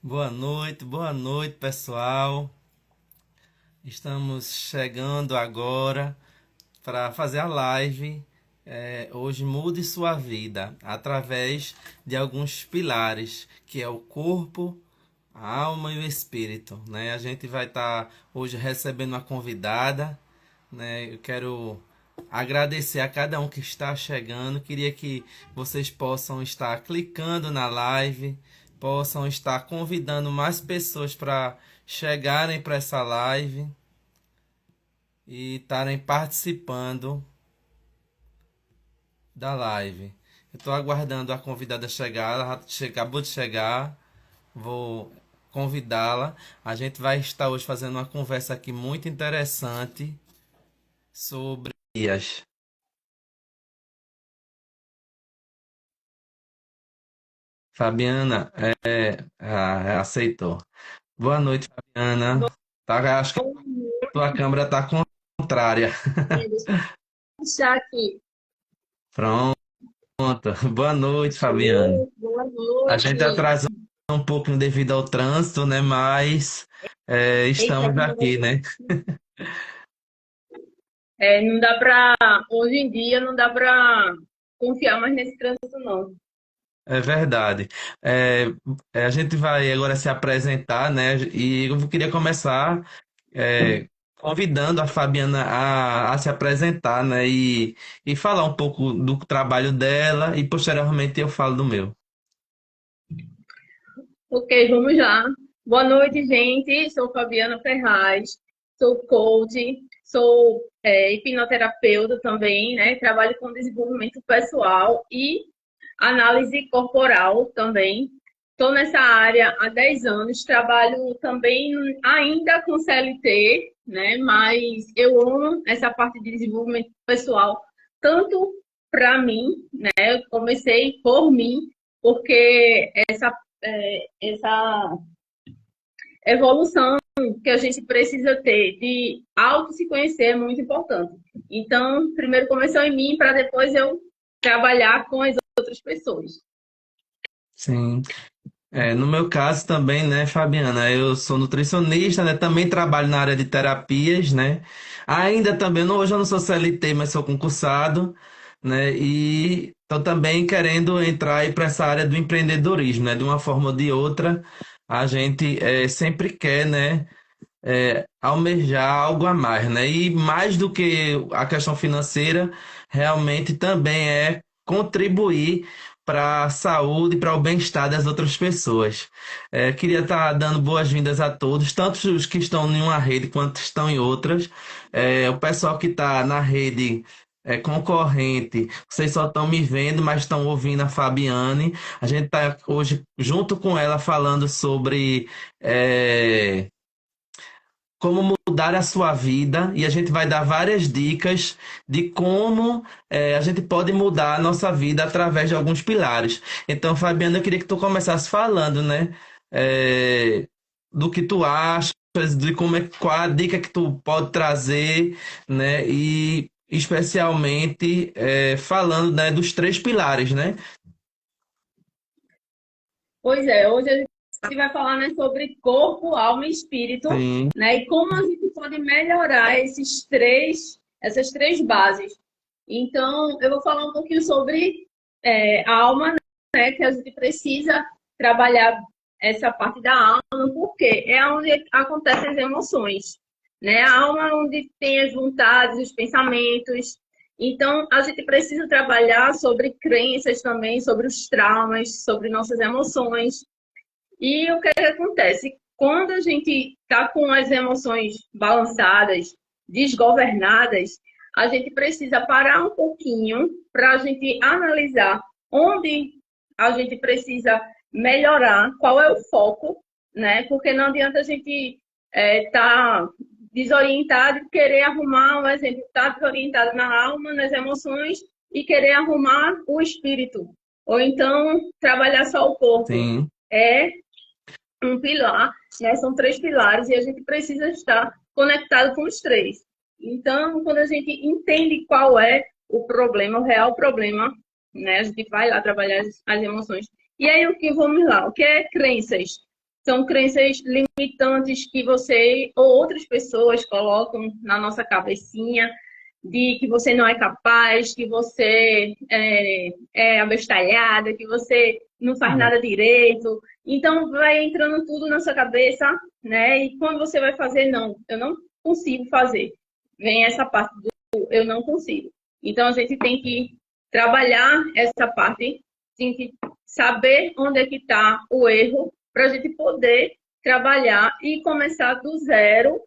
Boa noite, pessoal. Estamos chegando agora para fazer a live. Hoje mude sua vida através de alguns pilares, que é o corpo, a alma e o espírito, né? A gente vai estar hoje recebendo uma convidada, né? Eu quero agradecer a cada um que está chegando. Queria que vocês possam estar clicando na live, possam estar convidando mais pessoas para chegarem para essa live e estarem participando da live. Eu estou aguardando a convidada chegar, acabou de chegar. Vou convidá-la. A gente vai estar hoje fazendo uma conversa aqui muito interessante sobre dias. Fabiana, aceitou. Boa noite, Fabiana. Tá, acho que Bom a tua câmera tá contrária. dia, deixa eu achar aqui. Pronto. Boa noite, Fabiana. Oi, boa A gente noite. atrasou um pouquinho devido ao trânsito, né? Mas Eita, estamos aqui, né? não dá pra, hoje em dia não dá pra confiar mais nesse trânsito, não. É verdade. É, a gente vai agora se apresentar, né? E eu queria começar convidando a Fabiana a se apresentar, né? E falar um pouco do trabalho dela e posteriormente eu falo do meu. Ok, vamos lá. Boa noite, gente. Sou Fabiana Ferraz, sou coach, sou hipnoterapeuta também, né? Trabalho com desenvolvimento pessoal e análise corporal também. Estou nessa área há 10 anos, trabalho também ainda com CLT, né? Mas eu amo essa parte de desenvolvimento pessoal, tanto para mim, né? Eu comecei por mim, porque essa evolução que a gente precisa ter de auto se conhecer é muito importante. Então, primeiro começou em mim para depois eu trabalhar com as outras pessoas. Sim. No meu caso também, né, Fabiana, eu sou nutricionista, né, também trabalho na área de terapias, né, ainda também, hoje eu não sou CLT, mas sou concursado, né, e estou também querendo entrar aí para essa área do empreendedorismo, né, de uma forma ou de outra, a gente sempre quer, né, almejar algo a mais, né? E mais do que a questão financeira, realmente também é contribuir para a saúde e para o bem-estar das outras pessoas. Queria estar dando boas-vindas a todos, tanto os que estão em uma rede quanto estão em outras. O pessoal que está na rede concorrente, vocês só estão me vendo, mas estão ouvindo a Fabiane. A gente está hoje junto com ela falando sobre como mudar a sua vida e a gente vai dar várias dicas de como a gente pode mudar a nossa vida através de alguns pilares. Então, Fabiana, eu queria que tu começasse falando, né, é, do que tu achas, de como qual a dica que tu pode trazer, né, e especialmente falando, né, dos três pilares, né? Pois é, hoje a gente vai falar, né, sobre corpo, alma e espírito, Sim, né, e como a gente pode melhorar essas três bases. Então, eu vou falar um pouquinho sobre a alma, né, que a gente precisa trabalhar essa parte da alma, porque é onde acontecem as emoções, né? A alma é onde tem as vontades, os pensamentos. Então, a gente precisa trabalhar sobre crenças também, sobre os traumas, sobre nossas emoções. E o que é que acontece? Quando a gente está com as emoções balançadas, desgovernadas, a gente precisa parar um pouquinho para a gente analisar onde a gente precisa melhorar, qual é o foco, né? Porque não adianta a gente estar desorientado e querer arrumar, um exemplo, estar desorientado na alma, nas emoções e querer arrumar o espírito. Ou então trabalhar só o corpo. sim. É um pilar, né? São três pilares e a gente precisa estar conectado com os três. Então, quando a gente entende qual é o problema, o real problema, né? A gente vai lá trabalhar as emoções. E aí, o que vamos lá? O que é crenças? são crenças limitantes que você ou outras pessoas colocam na nossa cabecinha, de que você não é capaz, que você é abestalhada, que você não faz nada direito. Então, vai entrando tudo na sua cabeça, né? E quando você vai fazer, não, eu não consigo fazer. Vem essa parte do eu não consigo. Então, a gente tem que trabalhar essa parte, tem que saber onde é que está o erro, para a gente poder trabalhar e começar do zero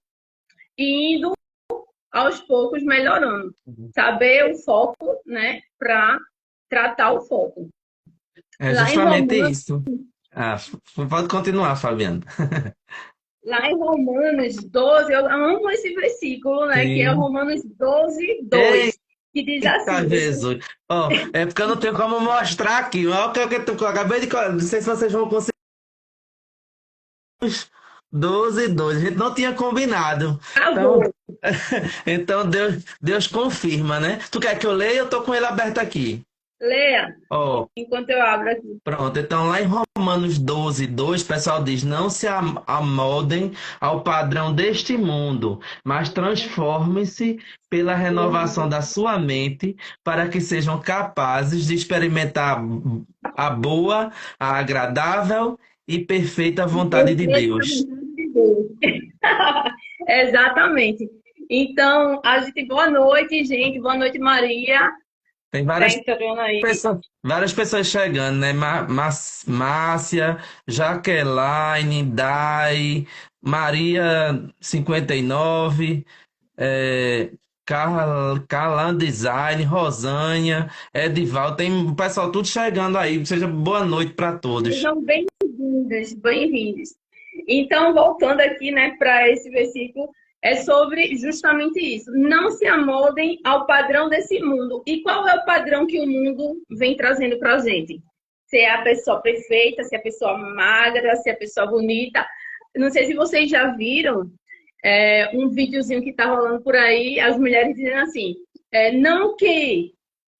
e indo aos poucos melhorando. Saber o foco, né, para tratar o foco. É Lá em justamente Romanos, isso. Ah, pode continuar, Fabiana. lá em Romanos 12, eu amo esse versículo, né, que é o Sim. Romanos 12, 2, que diz Eita assim, Jesus. Ó, é porque eu não tenho como mostrar aqui. Olha o que eu acabei de. Não sei se vocês vão conseguir. 12 2. A gente não tinha combinado. Então, travou, então Deus confirma, né? Tu quer que eu leia? Eu tô com ele aberto aqui. leia, Ó, enquanto eu abro aqui. pronto. Então, lá em Romanos 12 2, o pessoal diz: Não se amoldem ao padrão deste mundo, mas transformem-se pela renovação da sua mente, para que sejam capazes de experimentar a boa, a agradável e perfeita E vontade de perfeita Deus. vontade de Deus. Exatamente. Então, a gente, boa noite, gente. Boa noite, Maria. Tem Tá várias entrando aí. várias pessoas chegando, né? Márcia, Jaqueline, Dai, Maria 59, é, Carlan Design, Rosânia, Edival, tem o pessoal tudo chegando aí. Seja boa noite para todos. Sejam bem-vindas, bem-vindos. Então, voltando aqui, né, para esse versículo, é sobre justamente isso. Não se amoldem ao padrão desse mundo. E qual é o padrão que o mundo vem trazendo para a gente? Se é a pessoa perfeita, se é a pessoa magra, se é a pessoa bonita. Não sei se vocês já viram um videozinho que está rolando por aí, as mulheres dizendo assim, não que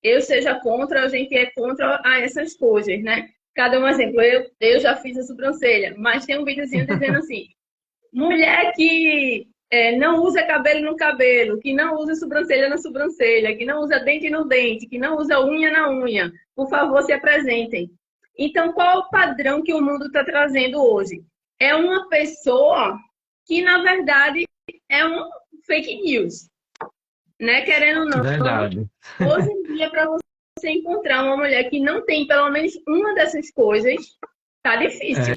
eu seja contra, a gente é contra essas coisas, né? Cada um exemplo, eu já fiz a sobrancelha, mas tem um videozinho dizendo assim, mulher que não usa cabelo no cabelo, que não usa sobrancelha na sobrancelha, que não usa dente no dente, que não usa unha na unha, por favor, se apresentem. Então, qual é o padrão que o mundo está trazendo hoje? É uma pessoa que, na verdade, é um fake news, né? Querendo ou não, Verdade. hoje em dia, para você encontrar uma mulher que não tem pelo menos uma dessas coisas, tá difícil.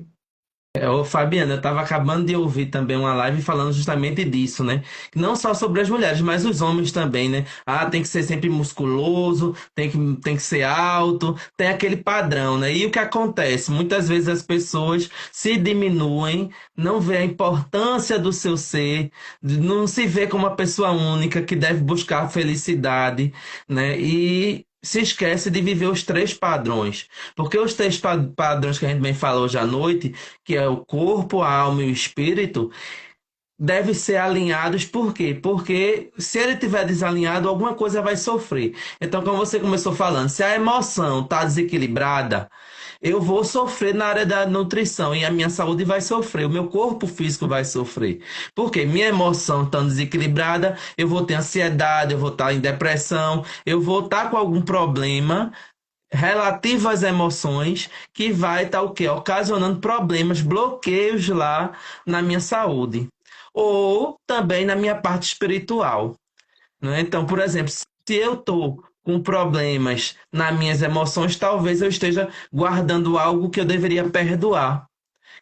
Ô, Fabiana, eu estava acabando de ouvir também uma live falando justamente disso, né? Não só sobre as mulheres, mas os homens também, né? Ah, tem que ser sempre musculoso, tem que ser alto, tem aquele padrão, né? E o que acontece? Muitas vezes as pessoas se diminuem, não vê a importância do seu ser, não se vê como uma pessoa única que deve buscar a felicidade, né? E se esquece de viver os três padrões. Porque os três padrões que a gente bem falou hoje à noite, que é o corpo, a alma e o espírito, devem ser alinhados. Por quê? Porque se ele estiver desalinhado, alguma coisa vai sofrer. Então, como você começou falando, se a emoção está desequilibrada, eu vou sofrer na área da nutrição e a minha saúde vai sofrer, o meu corpo físico vai sofrer. Porque minha emoção estando desequilibrada, eu vou ter ansiedade, eu vou estar em depressão, eu vou estar com algum problema relativo às emoções que vai estar o quê? Ocasionando problemas, bloqueios lá na minha saúde. Ou também na minha parte espiritual, né? Então, por exemplo, se eu estou com problemas nas minhas emoções, talvez eu esteja guardando algo que eu deveria perdoar,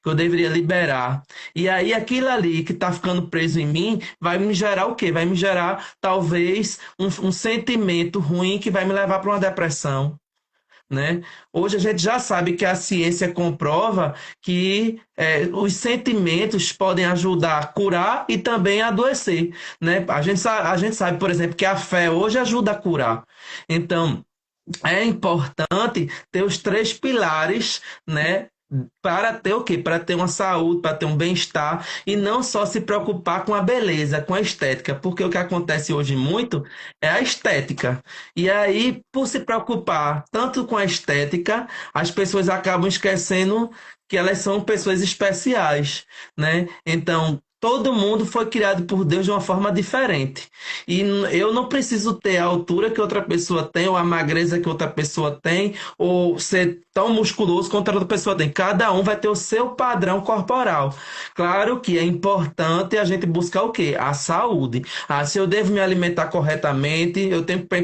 que eu deveria liberar. E aí aquilo ali que está ficando preso em mim vai me gerar o quê? Vai me gerar talvez um sentimento ruim que vai me levar para uma depressão, né? Hoje a gente já sabe que a ciência comprova que os sentimentos podem ajudar a curar e também a adoecer, né? A gente sabe, por exemplo, que a fé hoje ajuda a curar. Então, é importante ter os três pilares, né, para ter o quê? Para ter uma saúde, para ter um bem-estar e não só se preocupar com a beleza, com a estética, porque o que acontece hoje muito é a estética. E aí, por se preocupar tanto com a estética, as pessoas acabam esquecendo que elas são pessoas especiais, né? Então, todo mundo foi criado por Deus de uma forma diferente. E eu não preciso ter a altura que outra pessoa tem, ou a magreza que outra pessoa tem, ou ser tão musculoso quanto a outra pessoa tem. Cada um vai ter o seu padrão corporal. Claro que é importante a gente buscar o quê? A saúde. Ah, se eu devo me alimentar corretamente,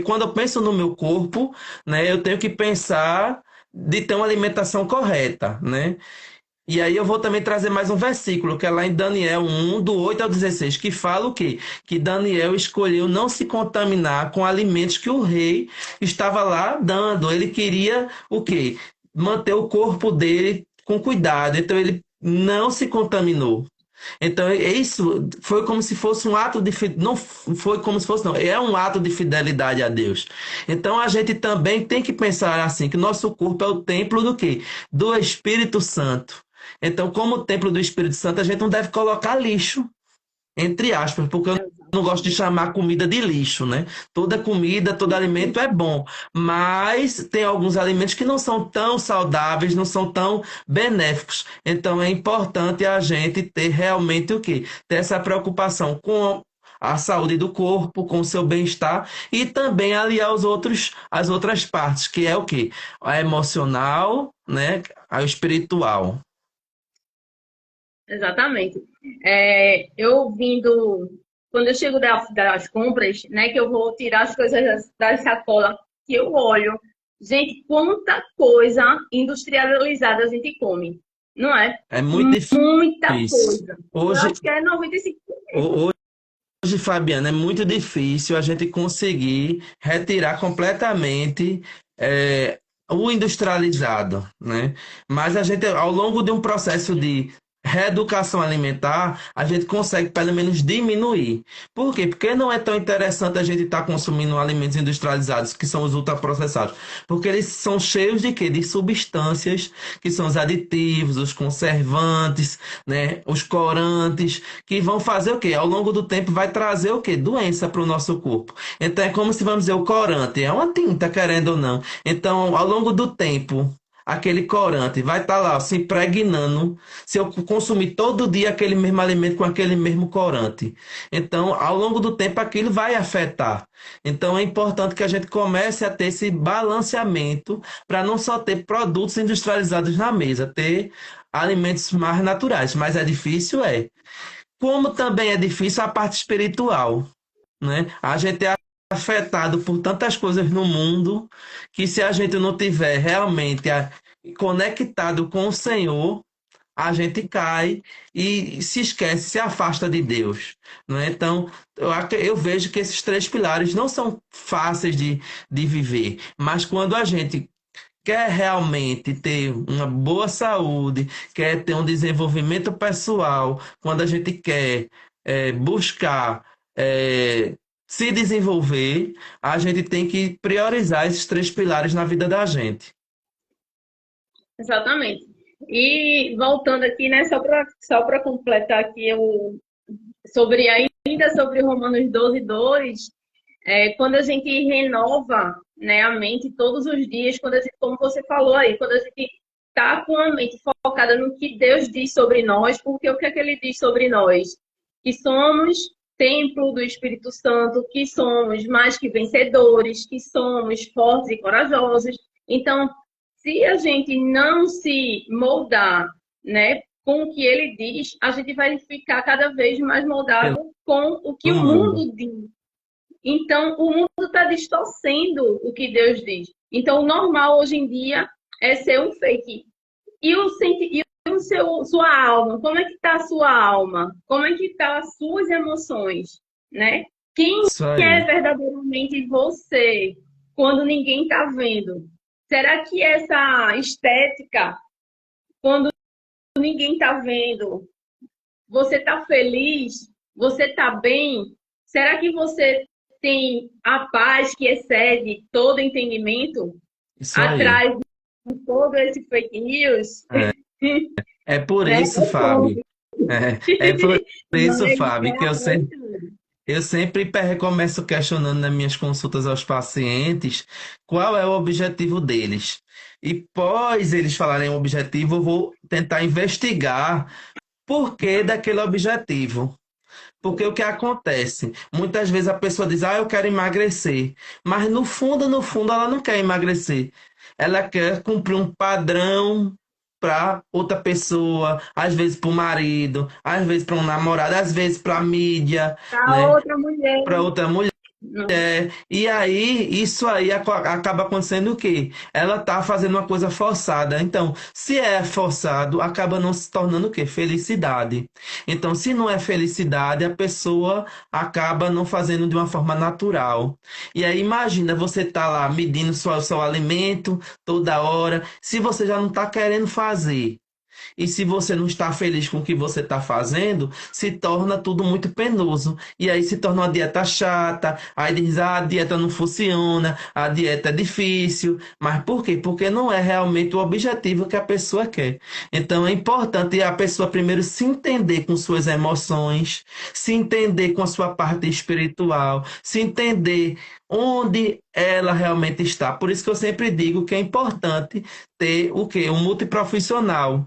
quando eu penso no meu corpo, né, eu tenho que pensar de ter uma alimentação correta, né? E aí eu vou também trazer mais um versículo, que é lá em Daniel 1, do 8 ao 16, que fala o quê? Que Daniel escolheu não se contaminar com alimentos que o rei estava lá dando. Ele queria o quê? Manter o corpo dele com cuidado. Então ele não se contaminou. Então, isso foi como se fosse um ato de não foi como se fosse, não, é um ato de fidelidade a Deus. Então, a gente também tem que pensar assim, que nosso corpo é o templo do quê? Do Espírito Santo. Então, como templo do Espírito Santo, a gente não deve colocar lixo, entre aspas, porque eu não gosto de chamar comida de lixo, né? Toda comida, todo alimento é bom, mas tem alguns alimentos que não são tão saudáveis, não são tão benéficos. Então é importante a gente ter realmente o quê? Ter essa preocupação com a saúde do corpo, com o seu bem-estar e também aliar as outras partes, que é o quê? A emocional, né? A espiritual. Exatamente. Eu vindo, quando eu chego das compras, né, que eu vou tirar as coisas da sacola, que eu olho, gente, quanta coisa industrializada a gente come, não é? É muito Muita difícil. coisa. Eu Hoje, acho que é 95%. ho- hoje, Fabiana, é muito difícil a gente conseguir retirar completamente o industrializado, né? Mas a gente, ao longo de um processo de reeducação alimentar, a gente consegue pelo menos diminuir. Por quê? Porque não é tão interessante a gente estar consumindo alimentos industrializados, que são os ultraprocessados. Porque eles são cheios de quê? De substâncias, que são os aditivos, os conservantes, né? Os corantes que vão fazer o quê? Ao longo do tempo vai trazer o quê? Doença para o nosso corpo. Então é como se, vamos dizer, o corante é uma tinta, querendo ou não. Então, ao longo do tempo, aquele corante vai estar lá se impregnando se eu consumir todo dia aquele mesmo alimento com aquele mesmo corante. Então, ao longo do tempo, aquilo vai afetar. Então, é importante que a gente comece a ter esse balanceamento para não só ter produtos industrializados na mesa, ter alimentos mais naturais. Mas é difícil, é. Como também é difícil a parte espiritual, né? A gente é afetado por tantas coisas no mundo que se a gente não tiver realmente conectado com o Senhor, a gente cai e se esquece, se afasta de Deus, né? Então, eu vejo que esses três pilares não são fáceis de viver, mas quando a gente quer realmente ter uma boa saúde, quer ter um desenvolvimento pessoal, quando a gente quer buscar se desenvolver, a gente tem que priorizar esses três pilares na vida da gente. Exatamente. E voltando aqui, né, só para completar aqui ainda sobre Romanos 12:2, quando a gente renova, né, a mente todos os dias, quando a gente, como você falou aí, quando a gente está com a mente focada no que Deus diz sobre nós, porque o que é que ele diz sobre nós? Que somos templo do Espírito Santo, que somos mais que vencedores, que somos fortes e corajosos. Então, se a gente não se moldar, né, com o que ele diz, a gente vai ficar cada vez mais Pelo moldado com o que o mundo. mundo diz. Então, o mundo está distorcendo o que Deus diz. Então, o normal hoje em dia é ser um fake. Sua alma? Como é que está a sua alma? Como é que estão as suas emoções? Né? Quem Isso é aí. verdadeiramente você quando ninguém está vendo? Será que essa estética, quando ninguém está vendo, você está feliz? Você está bem? Será que você tem a paz que excede todo entendimento Isso aí. atrás de todo esse fake news? É por né? isso, É bom. Fábio. É por isso, Mas Fábio, é que aproveitando. eu sempre começo questionando nas minhas consultas aos pacientes qual é o objetivo deles. E pós eles falarem o objetivo, eu vou tentar investigar por que daquele objetivo. Porque o que acontece? Muitas vezes a pessoa diz, eu quero emagrecer. Mas no fundo, ela não quer emagrecer. Ela quer cumprir um padrão para outra pessoa, às vezes para o marido, às vezes para um namorado, às vezes para a mídia, A né? outra mulher. Para outra mulher. Não. E aí, isso aí acaba acontecendo o quê? Ela tá fazendo uma coisa forçada. Então, se é forçado, acaba não se tornando o quê? Felicidade. Então, se não é felicidade, a pessoa acaba não fazendo de uma forma natural. E aí, imagina, você tá lá medindo seu alimento toda hora, se você já não tá querendo fazer. E se você não está feliz com o que você está fazendo, se torna tudo muito penoso. E aí se torna uma dieta chata, aí diz, a dieta não funciona, a dieta é difícil. Mas por quê? Porque não é realmente o objetivo que a pessoa quer. Então é importante a pessoa primeiro se entender com suas emoções, se entender com a sua parte espiritual, se entender onde ela realmente está. Por isso que eu sempre digo que é importante ter o quê? Um multiprofissional.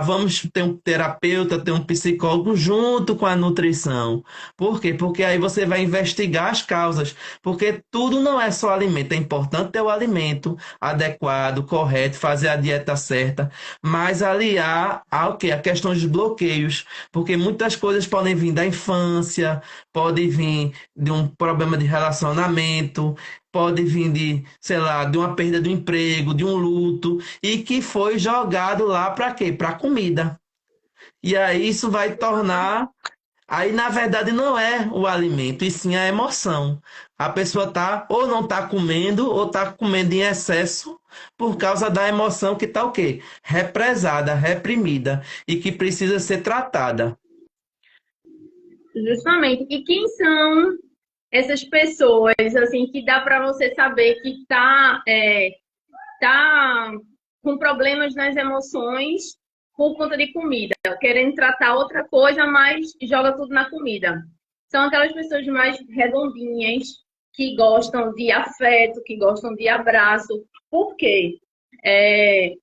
Vamos ter um terapeuta, ter um psicólogo junto com a nutrição. Por quê? Porque aí você vai investigar as causas. Porque tudo não é só alimento. É importante ter o alimento adequado, correto, fazer a dieta certa, mas aliar ao quê? A questão dos bloqueios. Porque muitas coisas podem vir da infância, pode vir de um problema de relacionamento, pode vir de, sei lá, de uma perda do emprego, de um luto, e que foi jogado lá para quê? Para comida. E aí isso vai tornar. Aí, na verdade, não é o alimento, e sim a emoção. A pessoa tá ou não está comendo, ou está comendo em excesso por causa da emoção que está o quê? Represada, reprimida e que precisa ser tratada. Justamente. E quem são essas pessoas, assim, que dá para você saber que tá com problemas nas emoções por conta de comida, querendo tratar outra coisa, mas joga tudo na comida. São aquelas pessoas mais redondinhas, que gostam de afeto, que gostam de abraço. Por quê? É,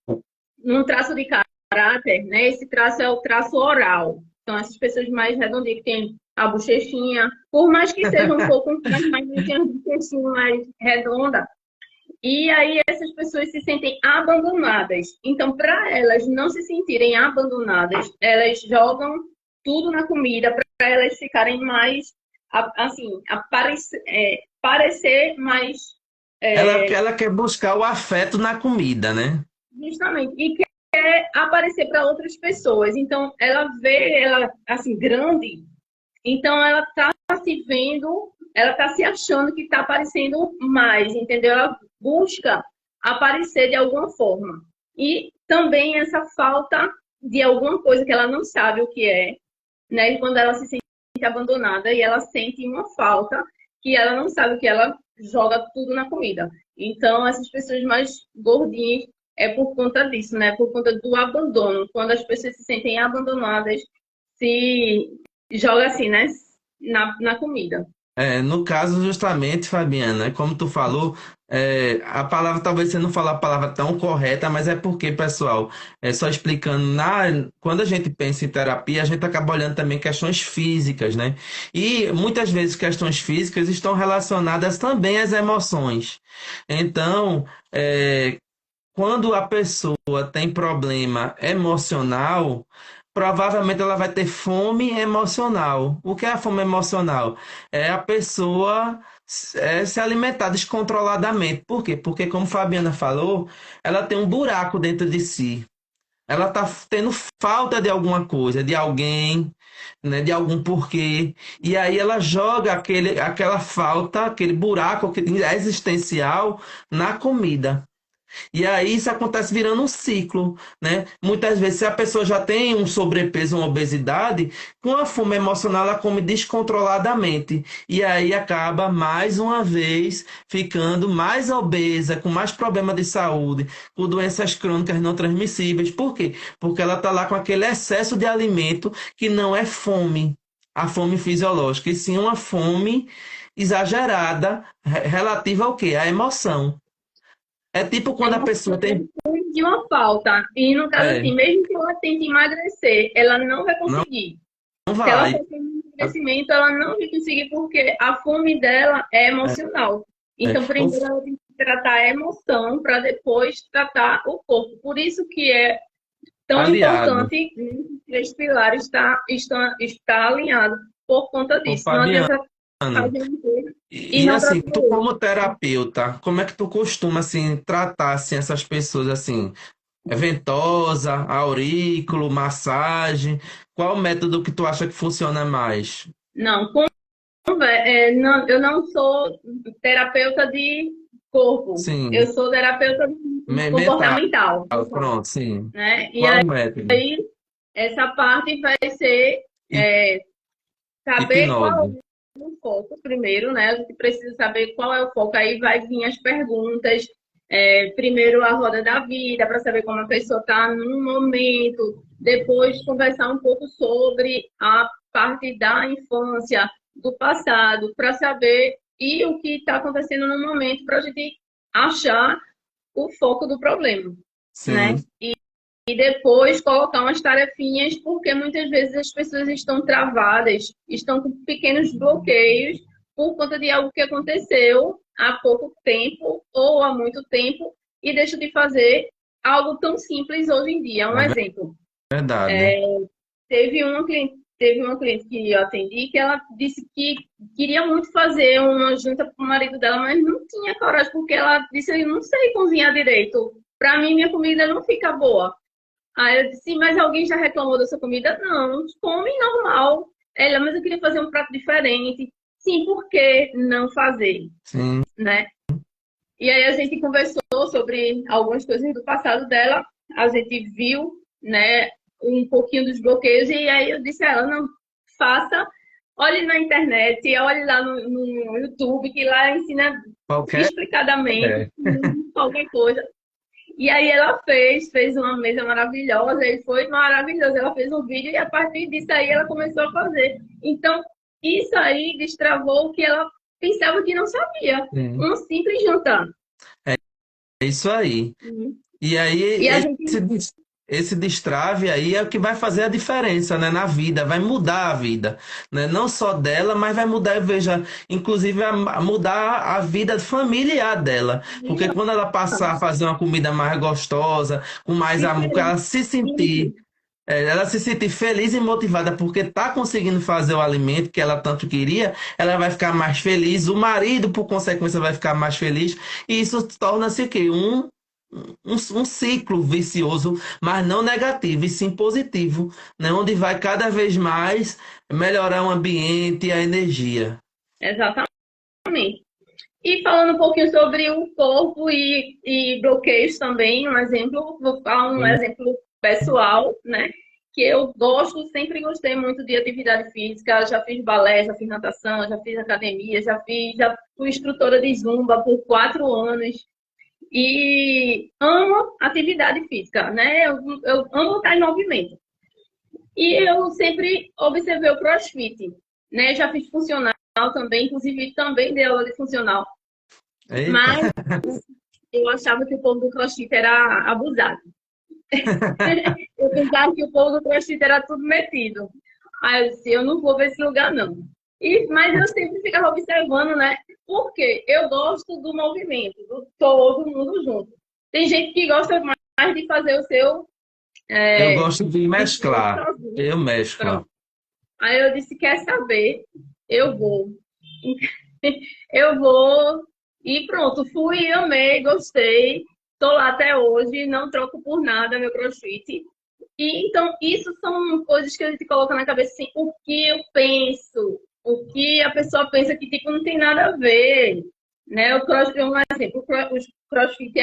num traço de caráter, né? Esse traço é o traço oral. Então, essas pessoas mais redondinhas, que têm a bochechinha, por mais que seja um pouco um frango, mas tem a bochechinha mais redonda, e aí essas pessoas se sentem abandonadas. Então, para elas não se sentirem abandonadas, elas jogam tudo na comida para elas ficarem mais, assim, parecer mais, Ela quer buscar o afeto na comida, né? justamente, e quer aparecer para outras pessoas. Então, ela vê ela assim grande, então ela está se vendo, ela está se achando que está aparecendo mais, entendeu? Ela busca aparecer de alguma forma. E também essa falta de alguma coisa que ela não sabe o que é, né? E quando ela se sente abandonada e ela sente uma falta que ela não sabe o que, ela joga tudo na comida. Então, essas pessoas mais gordinhas é por conta disso, né? Por conta do abandono. Quando as pessoas se sentem abandonadas, se joga assim, né? Na comida. No caso, justamente, Fabiana, como tu falou, a palavra, talvez você não falou a palavra tão correta, mas é porque, pessoal, só explicando, quando a gente pensa em terapia, a gente acaba olhando também questões físicas, né? E muitas vezes questões físicas estão relacionadas também às emoções. Então, quando a pessoa tem problema emocional, provavelmente ela vai ter fome emocional. O que é a fome emocional? É a pessoa se alimentar descontroladamente. Por quê? Porque, como Fabiana falou, ela tem um buraco dentro de si. Ela está tendo falta de alguma coisa, de alguém, né, de algum porquê. E aí ela joga aquela falta, aquele buraco existencial na comida. E aí isso acontece virando um ciclo, né? Muitas vezes, se a pessoa já tem um sobrepeso, uma obesidade, com a fome emocional ela come descontroladamente. E aí acaba, mais uma vez, ficando mais obesa, com mais problema de saúde, com doenças crônicas não transmissíveis. Por quê? Porque ela está lá com aquele excesso de alimento que não é fome, a fome fisiológica, e sim uma fome exagerada, relativa ao quê? À emoção. É tipo A quando a pessoa tem. de uma falta. E no caso assim, É, mesmo que ela tente emagrecer, ela não vai não, conseguir. não Se ela vai. for ter um emagrecimento, ela não vai conseguir porque a fome dela é É, emocional. é. Então, primeiro ela tem que tratar a emoção para depois tratar o corpo. Por isso que é tão Aliado. importante esses três pilares estar alinhado por conta Ô, disso. Não Fabiano, adianta fazer uma coisa e e não assim, tratar tu o outro. como terapeuta, como é que tu costuma assim tratar assim essas pessoas assim, ventosa, aurículo, massagem? Qual o método que tu acha que funciona mais? Não, eu não sou terapeuta de corpo, eu Sim, sou terapeuta mental, comportamental, pronto, sim. né? E Qual o método? aí essa parte vai ser Hi- saber qual Hipnose. é o foco primeiro, né? A gente precisa saber qual é o foco. Aí vai vir as perguntas, primeiro a roda da vida, para saber como a pessoa está no momento, depois conversar um pouco sobre a parte da infância, do passado, para saber e o que está acontecendo no momento, para a gente achar o foco do problema, né? Sim, E depois colocar umas tarefinhas, porque muitas vezes as pessoas estão travadas, estão com pequenos bloqueios por conta de algo que aconteceu há pouco tempo ou há muito tempo e deixa de fazer algo tão simples hoje em dia. Um é exemplo, verdade. teve uma cliente que eu atendi que ela disse que queria muito fazer uma janta para o marido dela, mas não tinha coragem, porque ela disse, eu não sei cozinhar direito. Para mim, minha comida não fica boa. Aí eu disse, mas alguém já reclamou da sua comida? Não, come normal. Ela, mas eu queria fazer um prato diferente. Sim, por que não fazer, Sim, né? E aí a gente conversou sobre algumas coisas do passado dela, a gente viu, né, um pouquinho dos bloqueios, e aí eu disse a ela, não, faça, olhe na internet, olhe lá no YouTube, que lá ensina qualquer. explicadamente É. qualquer coisa. E aí ela fez uma mesa maravilhosa e foi maravilhoso. Ela fez um vídeo e a partir disso aí ela começou a fazer. Então, isso aí destravou o que ela pensava que não sabia. Sim. Um simples jantar. É isso aí. Uhum. E aí, E a gente, esse destrave aí é o que vai fazer a diferença, né, na vida, vai mudar a vida, né? Não só dela, mas vai mudar, veja, inclusive a mudar a vida familiar dela. Porque quando ela passar a fazer uma comida mais gostosa, com mais amor, que ela se sentir, ela se sentir feliz e motivada porque está conseguindo fazer o alimento que ela tanto queria, ela vai ficar mais feliz, o marido, por consequência, vai ficar mais feliz, e isso torna-se o quê? Um ciclo vicioso, mas não negativo, e sim positivo, né? Onde vai cada vez mais melhorar o ambiente e a energia. exatamente. E falando um pouquinho sobre o corpo e bloqueios também, um exemplo, vou falar um Sim. exemplo pessoal, né? Que eu gosto, sempre gostei muito de atividade física, já fiz balé, já fiz natação, já fiz academia, já fui instrutora de zumba por 4 anos e amo atividade física, né? Eu amo estar em movimento. E eu sempre observei o CrossFit, né? Já fiz funcional também, inclusive também dei aula de funcional, Eita. mas eu achava que o povo do CrossFit era abusado. Eu pensava que o povo do CrossFit era tudo metido. Aí eu disse, eu não vou ver esse lugar, não. Mas eu sempre ficava observando, né? Porque eu gosto do movimento, do todo mundo junto. Tem gente que gosta mais de fazer o seu Eu é, gosto de de mesclar. sozinho. Eu mesclo. Pronto. Aí eu disse, quer saber? Eu vou. Eu vou. E pronto, fui, amei, gostei. Tô lá até hoje, não troco por nada meu CrossFit. E então, isso são coisas que a gente coloca na cabeça assim, o que eu penso, o que a pessoa pensa que tipo não tem nada a ver. né? O crossfit, um exemplo, o crossfit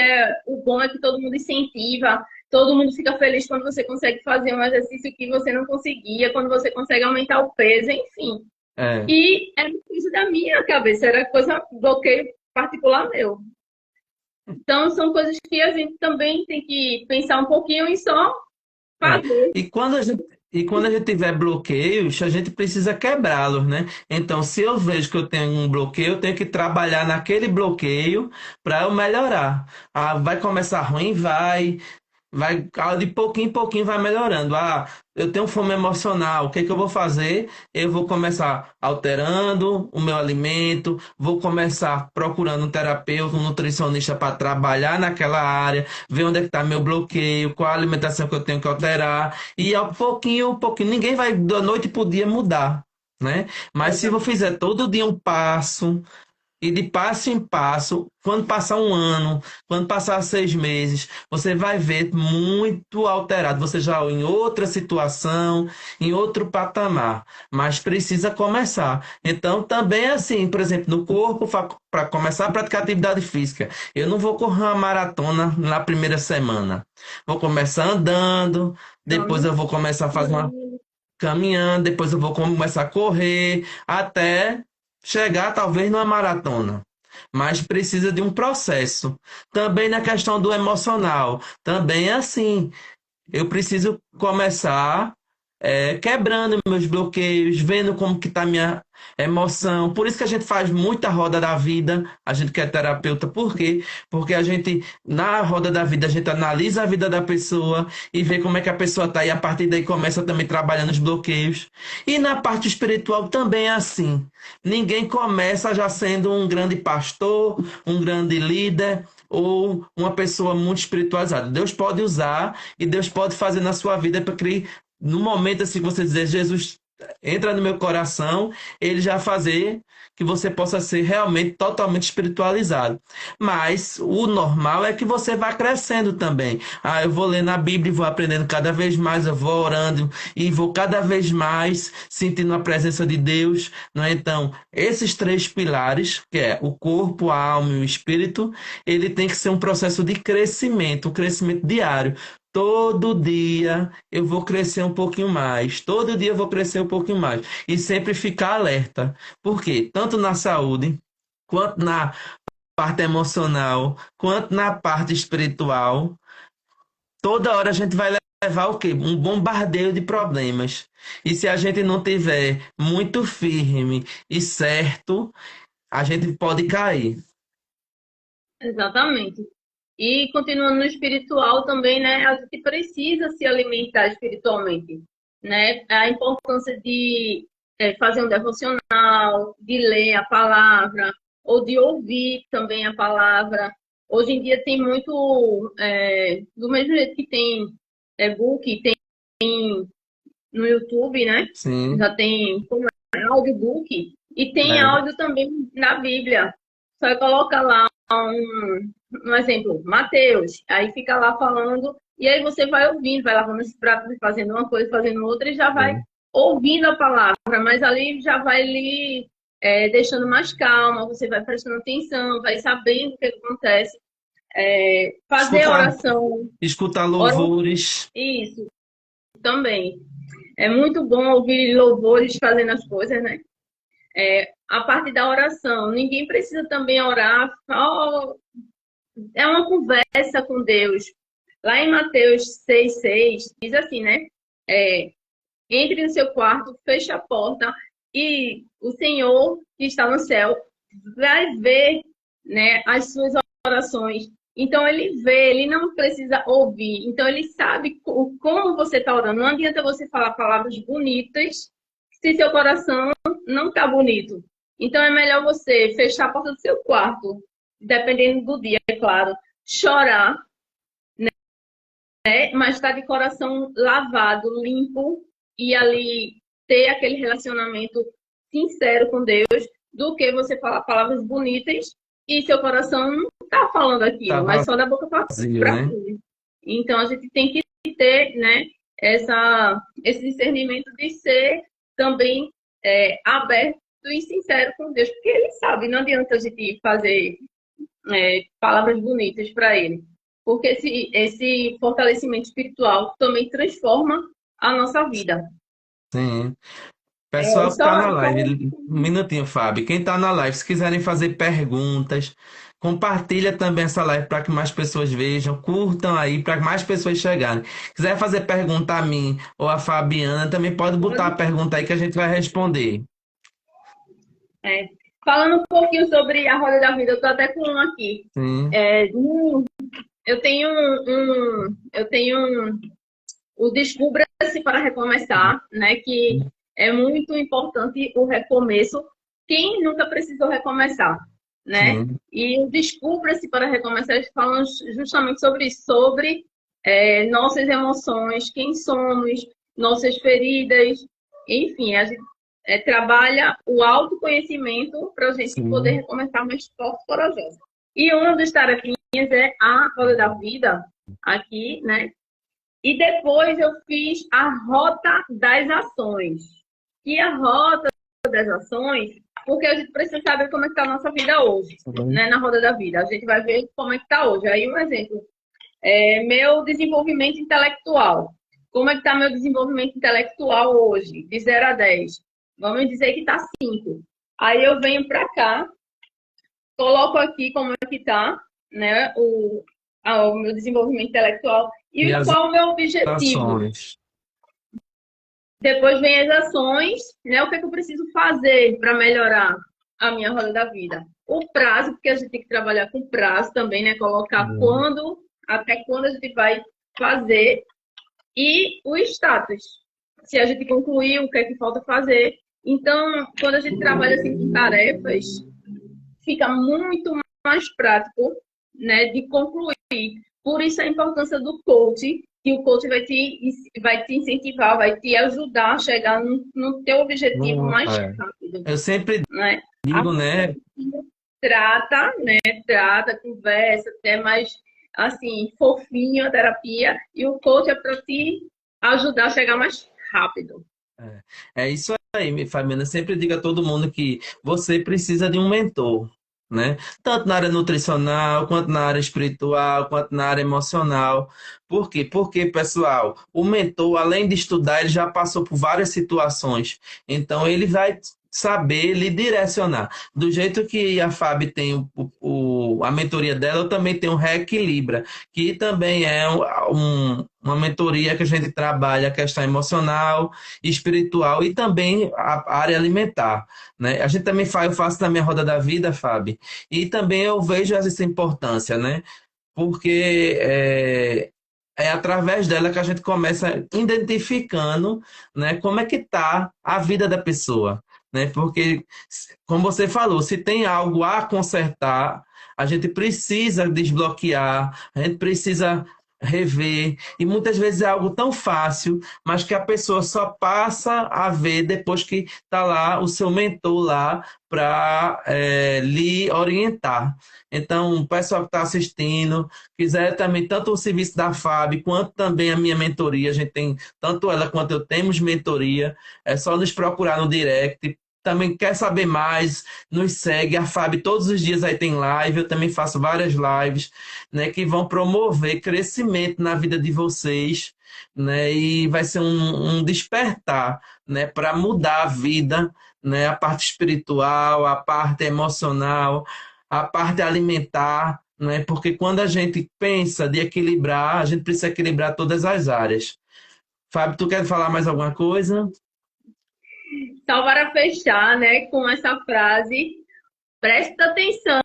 o bom é que todo mundo incentiva, todo mundo fica feliz quando você consegue fazer um exercício que você não conseguia, quando você consegue aumentar o peso, enfim. É, E era coisa da minha cabeça, era coisa, bloqueio particular meu. Então, são coisas que a gente também tem que pensar um pouquinho e só é. fazer. E quando a gente tiver bloqueios, a gente precisa quebrá-los, né? Então, se eu vejo que eu tenho um bloqueio, eu tenho que trabalhar naquele bloqueio para eu melhorar. Ah, vai começar ruim? Vai, de pouquinho em pouquinho vai melhorando. Ah, eu tenho fome emocional. O que é que eu vou fazer? Eu vou começar alterando o meu alimento, vou começar procurando um terapeuta, um nutricionista para trabalhar naquela área, ver onde é que está meu bloqueio, qual a alimentação que eu tenho que alterar. E ao pouquinho, pouquinho, ninguém vai da noite para o dia mudar, né? Mas se eu fizer todo dia um passo, e de passo em passo, quando passar um ano, quando passar 6 meses, você vai ver muito alterado. Você já em outra situação, em outro patamar. Mas precisa começar. Então, também é assim, por exemplo, no corpo, para começar a praticar atividade física. Eu não vou correr uma maratona na primeira semana. Vou começar andando, depois eu vou começar a fazer uma caminhando, depois eu vou começar a correr, até chegar talvez numa maratona. Mas precisa de um processo. Também na questão do emocional, também é assim. Eu preciso começar quebrando meus bloqueios, vendo como que está minha emoção. Por isso que a gente faz muita roda da vida, a gente que é terapeuta. Por quê? Porque a gente, na roda da vida, a gente analisa a vida da pessoa e vê como é que a pessoa está, e a partir daí começa também trabalhando os bloqueios. E na parte espiritual também é assim. Ninguém começa já sendo um grande pastor, um grande líder ou uma pessoa muito espiritualizada. Deus pode usar e Deus pode fazer na sua vida para que no momento assim que você dizer, Jesus, entra no meu coração, ele já fazer que você possa ser realmente totalmente espiritualizado. Mas o normal é que você vá crescendo também. Ah, eu vou lendo a Bíblia e vou aprendendo cada vez mais, eu vou orando e vou cada vez mais sentindo a presença de Deus, não é? Então, esses três pilares, que é o corpo, a alma e o espírito, ele tem que ser um processo de crescimento, um crescimento diário. Todo dia eu vou crescer um pouquinho mais. Todo dia eu vou crescer um pouquinho mais. E sempre ficar alerta. Por quê? Tanto na saúde, quanto na parte emocional, quanto na parte espiritual, toda hora a gente vai levar o quê? Um bombardeio de problemas. E se a gente não tiver muito firme e certo, a gente pode cair. Exatamente. E continuando no espiritual também, né? A gente precisa se alimentar espiritualmente, né? A importância de fazer um devocional, de ler a palavra, ou de ouvir também a palavra. Hoje em dia tem muito, do mesmo jeito que tem book, tem no YouTube, né? Sim, Já tem como audiobook e tem é, áudio também na Bíblia. Só coloca lá um exemplo, Mateus, aí fica lá falando, e aí você vai ouvindo, vai lavando esse prato, fazendo uma coisa, fazendo outra, e já vai é. ouvindo a palavra, mas ali já vai lhe deixando mais calma, você vai prestando atenção, vai sabendo o que acontece. Fazer Escutar, oração, escutar oração, louvores. isso também. É muito bom ouvir louvores fazendo as coisas, né? A parte da oração, ninguém precisa também orar, é uma conversa com Deus. Lá em Mateus 6,6, diz assim, né? É, entre no seu quarto, feche a porta e o Senhor que está no céu vai ver, né, as suas orações. Então ele vê, ele não precisa ouvir. Então ele sabe como você está orando. Não adianta você falar palavras bonitas se seu coração não está bonito. Então é melhor você fechar a porta do seu quarto, dependendo do dia, é claro, chorar, né? Mas estar de coração lavado, limpo e ali ter aquele relacionamento sincero com Deus, do que você falar palavras bonitas e seu coração não está falando Tá aquilo, mas só da boca para vazio, né? fora. Então a gente tem que ter, né, esse discernimento de ser também aberto e sincero com Deus, porque Ele sabe, não adianta a gente fazer palavras bonitas para Ele, porque esse fortalecimento espiritual também transforma a nossa vida. Sim. É, Pessoal que tá na live, um minutinho, Fábio. Quem tá na live, se quiserem fazer perguntas, compartilha também essa live para que mais pessoas vejam, curtam aí para que mais pessoas chegarem. Quiser fazer pergunta a mim ou a Fabiana, também pode botar a pergunta aí que a gente vai responder. é, falando um pouquinho sobre a roda da vida, eu tô até com um aqui. Sim, É, eu tenho o Descubra-se para recomeçar, né? Que é muito importante o recomeço. Quem nunca precisou recomeçar, né? sim, E o Descubra-se para recomeçar, eles falam justamente sobre isso, sobre nossas emoções, quem somos, nossas feridas, enfim, a gente trabalha o autoconhecimento para a gente poder sim. recomeçar mais forte e corajosa. E uma das tarefinhas é a roda da vida, aqui, né? E depois eu fiz a rota das ações. E a rota das ações, porque a gente precisa saber como é que está a nossa vida hoje, né? Na roda da vida. A gente vai ver como é que está hoje. Aí um exemplo, meu desenvolvimento intelectual. Como é que está meu desenvolvimento intelectual hoje? De 0 a 10. Vamos dizer que está 5. Aí eu venho para cá, coloco aqui como é que está, né? O meu desenvolvimento intelectual E e as qual o meu objetivo. ações? Depois vem as ações, né? O que é que eu preciso fazer para melhorar a minha roda da vida? O prazo, porque a gente tem que trabalhar com prazo também, né? Colocar até quando a gente vai fazer. E o status. Se a gente concluir, o que é que falta fazer. Então, quando a gente trabalha assim com tarefas, fica muito mais prático, né, de concluir. Por isso a importância do coach, que o coach vai te incentivar, vai te ajudar a chegar no teu objetivo Não, mais é. rápido, Eu sempre né? A digo, né? trata, né? Trata, conversa, até mais assim, fofinho a terapia, e o coach é para te ajudar a chegar mais rápido. É isso aí, Fabiana. Eu sempre digo a todo mundo que você precisa de um mentor, né? Tanto na área nutricional, quanto na área espiritual, quanto na área emocional. Por quê? Porque, pessoal, o mentor, além de estudar, ele já passou por várias situações. Então, ele vai saber lhe direcionar. Do jeito que a Fábio tem a mentoria dela, eu também tenho o Reequilibra, que também é uma mentoria que a gente trabalha a questão emocional, espiritual e também a área alimentar, né? A gente também faz, eu faço também a Roda da Vida, Fábio, e também eu vejo essa importância, né? Porque é através dela que a gente começa identificando, né, como é que está a vida da pessoa, né? Porque, como você falou, se tem algo a consertar, a gente precisa desbloquear, a gente precisa rever, e muitas vezes é algo tão fácil, mas que a pessoa só passa a ver depois que está lá o seu mentor lá para lhe orientar. Então, o pessoal que está assistindo, quiser também tanto o serviço da FAB quanto também a minha mentoria, a gente tem, tanto ela quanto eu temos mentoria, é só nos procurar no direct. Também quer saber mais, nos segue. A FAB todos os dias aí tem live, eu também faço várias lives, né, que vão promover crescimento na vida de vocês, né, e vai ser um despertar, né, para mudar a vida, né, a parte espiritual, a parte emocional, a parte alimentar, né? Porque quando a gente pensa de equilibrar, a gente precisa equilibrar todas as áreas. Fábio, tu quer falar mais alguma coisa? Só para fechar, né, com essa frase, presta atenção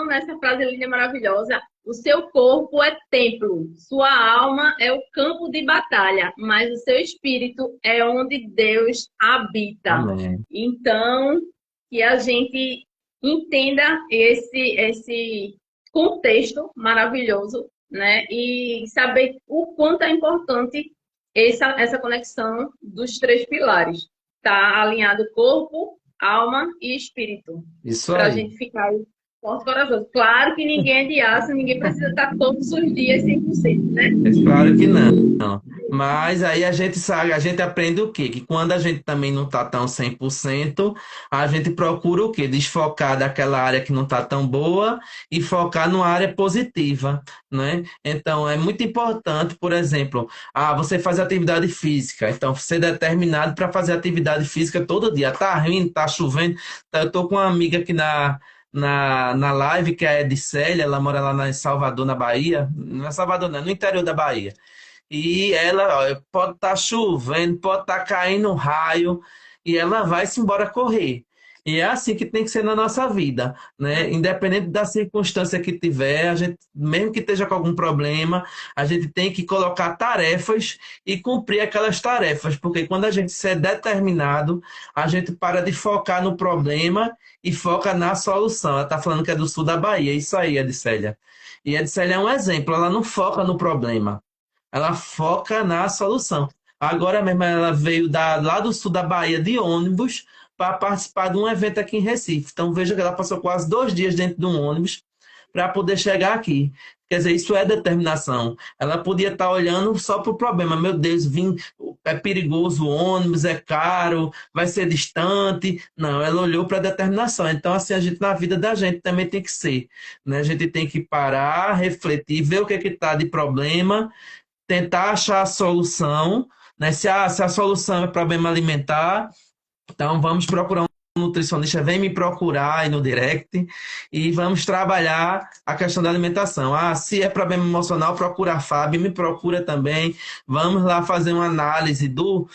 nessa frase linda e maravilhosa. O seu corpo é templo, sua alma é o campo de batalha, mas o seu espírito é onde Deus habita. Amém. Então, que a gente entenda esse contexto maravilhoso, né? E saber o quanto é importante essa conexão dos três pilares. Tá alinhado corpo, alma e espírito. Isso Para a aí. gente ficar forte e corajoso. Claro que ninguém é de aço, ninguém precisa estar todos os dias 100%, né? É claro que não. Mas aí a gente sabe, a gente aprende o quê? Que quando a gente também não está tão 100%, a gente procura o quê? Desfocar daquela área que não está tão boa e focar numa área positiva, né? Então é muito importante, por exemplo, você faz atividade física, então ser determinado para fazer atividade física todo dia. Tá rindo, tá chovendo. Eu tô com uma amiga aqui na live, que é a Edicélia, ela mora lá em Salvador, na Bahia. Não é Salvador, não, é no interior da Bahia. E ela, ó, pode estar chovendo, pode estar caindo um raio, e ela vai-se embora correr. E é assim que tem que ser na nossa vida, né? Independente da circunstância que tiver, a gente, mesmo que esteja com algum problema, a gente tem que colocar tarefas e cumprir aquelas tarefas, porque quando a gente se é determinado, a gente para de focar no problema e foca na solução. Ela está falando que é do sul da Bahia, isso aí, Edicélia. E Edicélia é um exemplo, ela não foca no problema. Ela foca na solução. Agora mesmo ela veio lá do sul da Bahia de ônibus para participar de um evento aqui em Recife. Então veja que ela passou quase 2 dias dentro de um ônibus para poder chegar aqui. Quer dizer, isso é determinação. Ela podia estar olhando só para o problema. Meu Deus, é perigoso o ônibus, é caro, vai ser distante. Não, ela olhou para a determinação. Então, assim, a gente na vida da gente também tem que ser, né? A gente tem que parar, refletir, ver o que está de problema, tentar achar a solução, né? Se a solução é problema alimentar, então vamos procurar um nutricionista, vem me procurar aí no direct e vamos trabalhar a questão da alimentação. Se é problema emocional, procura a Fábio, me procura também. Vamos lá fazer uma análise do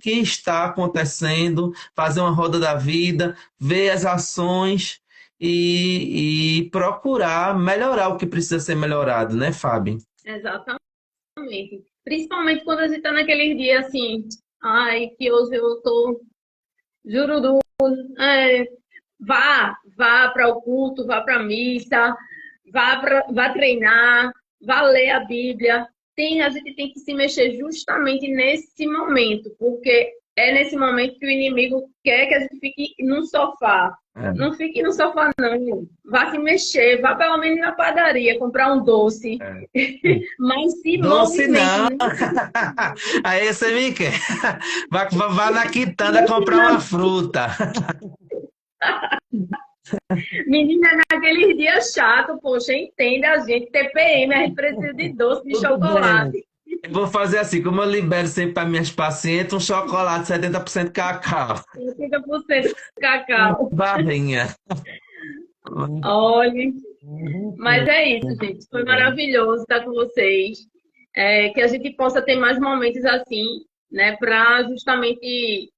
que está acontecendo, fazer uma roda da vida, ver as ações e procurar melhorar o que precisa ser melhorado, né, Fábio? Exatamente. Principalmente quando a gente tá naquele dia assim, ai, que hoje eu tô jururu, é, vá para o culto, vá para a missa, vá treinar, vá ler a Bíblia. A gente tem que se mexer justamente nesse momento, porque é nesse momento que o inimigo quer que a gente fique no sofá. É. Não fique no sofá, não. Vá se mexer, vá pelo menos na padaria comprar um doce. É. Mas se Doce movimente, não. né? Aí você me quer. Vai na quitanda comprar uma fruta. Menina, naqueles dias chato, poxa, entenda a gente, TPM, a gente precisa de doce, de Tudo bem. chocolate. Eu vou fazer assim, como eu libero sempre para minhas pacientes, um chocolate 70% cacau. 50% cacau. Barrinha. Olha, mas é isso, gente. Foi maravilhoso estar com vocês. Que a gente possa ter mais momentos assim, né, para justamente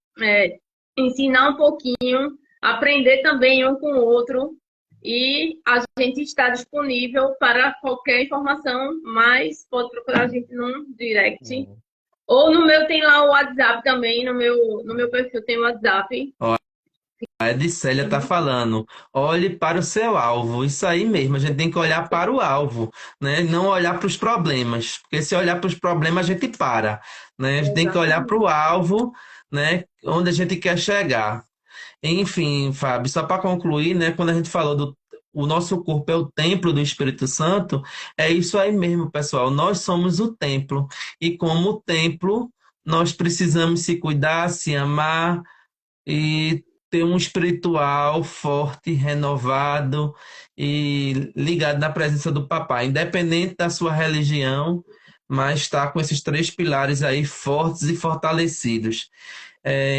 ensinar um pouquinho, aprender também um com o outro e a gente está disponível para qualquer informação, mas pode procurar a gente no direct. Ou no meu tem lá o WhatsApp também, no meu perfil tem o WhatsApp. A Edicélia está falando, olhe para o seu alvo. Isso aí mesmo, a gente tem que olhar para o alvo, né? Não olhar para os problemas, porque se olhar para os problemas a gente para, né? A gente tem que olhar para o alvo, né? Onde a gente quer chegar. Enfim, Fábio, só para concluir, né? Quando a gente falou o nosso corpo é o templo do Espírito Santo, é isso aí mesmo, pessoal. Nós somos o templo e como templo, nós precisamos se cuidar, se amar e ter um espiritual forte, renovado e ligado na presença do Papai, independente da sua religião, mas está com esses três pilares aí fortes e fortalecidos.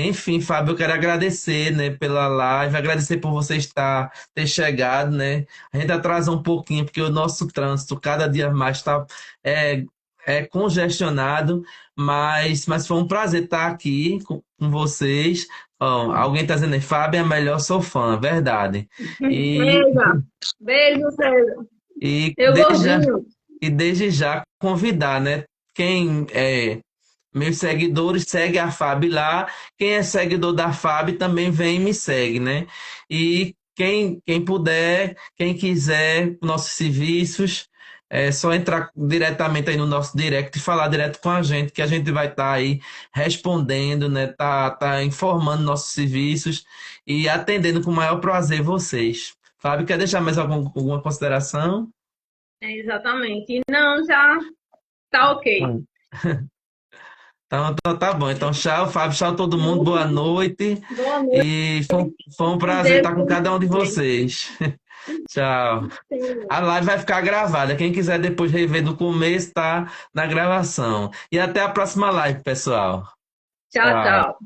Enfim, Fábio, eu quero agradecer, né, pela live, agradecer por você ter chegado, né? A gente atrasa um pouquinho porque o nosso trânsito cada dia mais está é, congestionado, mas foi um prazer estar aqui com vocês. Ó, alguém está dizendo aí, Fábio é a melhor, sou fã, verdade. E, Beijo, beijo, César. e, Eu desde já, gordinho. e desde já convidar, né? Quem meus seguidores segue a Fábio lá, quem é seguidor da Fábio também vem e me segue, né? E quem puder, quem quiser nossos serviços, é só entrar diretamente aí no nosso direct e falar direto com a gente, que a gente vai estar aí respondendo, né? Tá informando nossos serviços e atendendo com o maior prazer vocês. Fábio, quer deixar mais alguma consideração? Exatamente. Não, já tá ok. Então tá bom. Então, tchau, Fábio, tchau todo mundo, boa noite. Boa noite. E foi um prazer Deus estar com cada um de abençoe. vocês. Tchau. A live vai ficar gravada. Quem quiser depois rever do começo, tá na gravação. E até a próxima live, pessoal. Tchau, Tchau. tchau.